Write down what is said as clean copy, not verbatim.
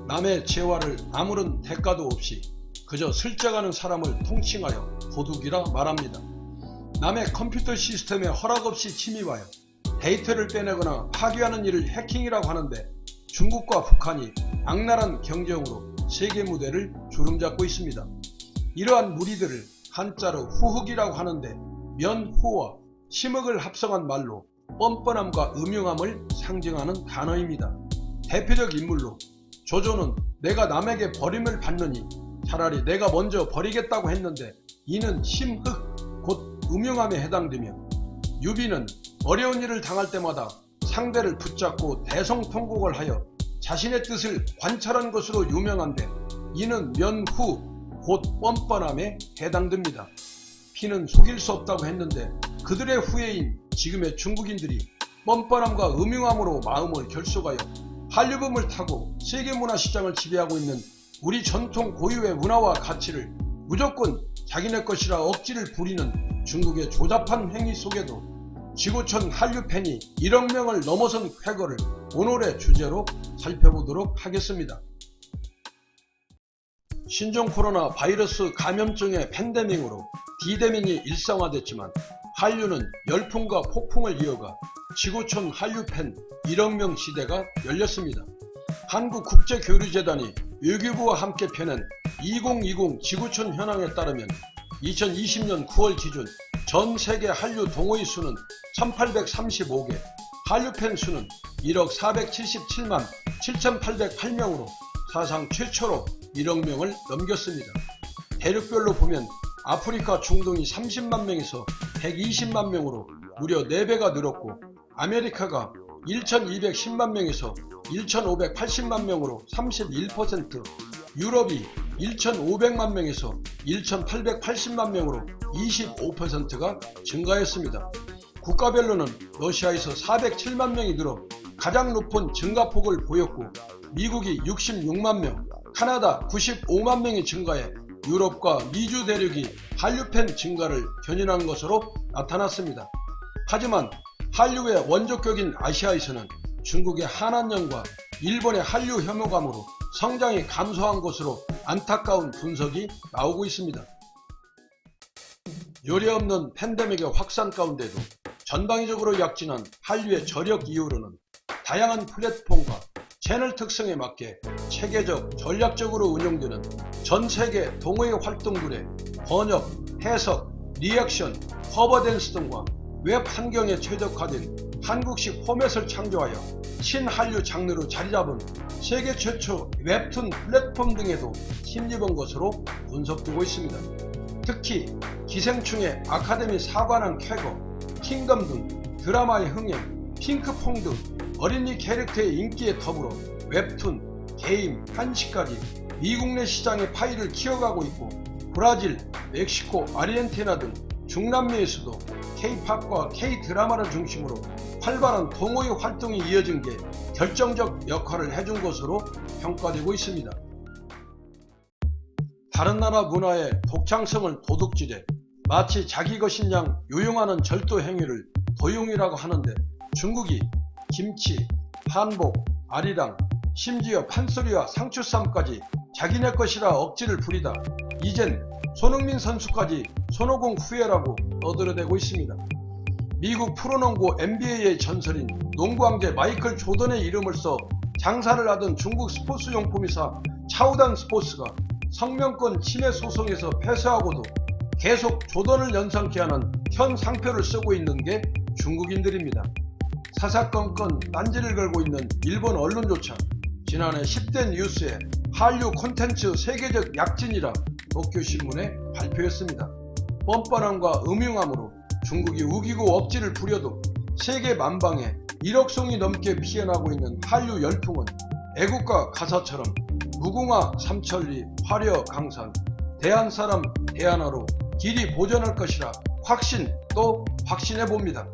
남의 재화를 아무런 대가도 없이 그저 슬쩍하는 사람을 통칭하여 도둑이라 말합니다. 남의 컴퓨터 시스템에 허락 없이 침입하여 데이터를 빼내거나 파괴하는 일을 해킹이라고 하는데, 중국과 북한이 악랄한 경쟁으로 세계 무대를 주름잡고 있습니다. 이러한 무리들을 한자로 후흑이라고 하는데, 면후와 심흑을 합성한 말로 뻔뻔함과 음흉함을 상징하는 단어입니다. 대표적 인물로 조조는 내가 남에게 버림을 받느니 차라리 내가 먼저 버리겠다고 했는데 이는 심흑 곧 음흉함에 해당되며, 유비는 어려운 일을 당할 때마다 상대를 붙잡고 대성통곡을 하여 자신의 뜻을 관찰한 것으로 유명한데, 이는 면후 곧 뻔뻔함에 해당됩니다. 피는 속일 수 없다고 했는데 그들의 후예인 지금의 중국인들이 뻔뻔함과 음흉함으로 마음을 결속하여 한류붐을 타고 세계문화시장을 지배하고 있는 우리 전통 고유의 문화와 가치를 무조건 자기네 것이라 억지를 부리는 중국의 조잡한 행위 속에도 지구촌 한류팬이 1억 명을 넘어선 쾌거를 오늘의 주제로 살펴보도록 하겠습니다. 신종 코로나 바이러스 감염증의 팬데믹으로 디데믹이 일상화됐지만, 한류는 열풍과 폭풍을 이어가 지구촌 한류팬 1억 명 시대가 열렸습니다. 한국국제교류재단이 외교부와 함께 펴낸 2020 지구촌 현황에 따르면 2020년 9월 기준 전 세계 한류 동호회 수는 1835개, 한류팬 수는 1억 477만 7808명으로 사상 최초로 1억 명을 넘겼습니다. 대륙별로 보면 아프리카 중동이 30만 명에서 120만 명으로 무려 4배가 늘었고, 아메리카가 1210만 명에서 1580만 명으로 31%, 유럽이 1500만 명에서 1880만 명으로 25%가 증가했습니다. 국가별로는 러시아에서 407만 명이 늘어 가장 높은 증가폭을 보였고, 미국이 66만 명, 카나다 95만 명이 증가해 유럽과 미주 대륙이 한류팬 증가를 견인한 것으로 나타났습니다. 하지만 한류의 원조격인 아시아에서는 중국의 한한령과 일본의 한류 혐오감으로 성장이 감소한 것으로 안타까운 분석이 나오고 있습니다. 요례없는 팬데믹의 확산 가운데도 전방위적으로 약진한 한류의 저력 이후로는 다양한 플랫폼과 채널 특성에 맞게 체계적, 전략적으로 운영되는 전세계 동호회 활동들의 번역, 해석, 리액션, 커버댄스 등과 웹 환경에 최적화된 한국식 포맷을 창조하여 신한류 장르로 자리잡은 세계 최초 웹툰 플랫폼 등에도 힘입은 것으로 분석되고 있습니다. 특히 기생충의 아카데미 사관왕 쾌거, 킹덤 등 드라마의 흥행, 핑크퐁 등 어린이 캐릭터의 인기에 더불어 웹툰, 게임, 한식까지 미국 내 시장의 파이를 키워가고 있고, 브라질, 멕시코, 아르헨티나 등 중남미에서도 K-팝과 K-드라마를 중심으로 활발한 동호회 활동이 이어진 게 결정적 역할을 해준 것으로 평가되고 있습니다. 다른 나라 문화의 독창성을 도둑질해 마치 자기 것인 양 요용하는 절도 행위를 도용이라고 하는데, 중국이 김치, 한복, 아리랑, 심지어 판소리와 상추쌈까지 자기네 것이라 억지를 부리다 이젠 손흥민 선수까지 손오공 후예라고 떠들어대고 있습니다. 미국 프로농구 NBA의 전설인 농구왕제 마이클 조던의 이름을 써 장사를 하던 중국 스포츠 용품회사 차우단 스포츠가 성명권 침해 소송에서 패소하고도 계속 조던을 연상케 하는 현 상표를 쓰고 있는 게 중국인들입니다. 사사건건 딴지를 걸고 있는 일본 언론조차 지난해 10대 뉴스에 한류 콘텐츠 세계적 약진이라 도쿄신문에 발표했습니다. 뻔뻔함과 음흉함으로 중국이 우기고 억지를 부려도 세계 만방에 1억 송이 넘게 피어나고 있는 한류 열풍은 애국가 가사처럼 무궁화 삼천리 화려 강산 대한사람 대한화로 길이 보전할 것이라 확신 또 확신해봅니다.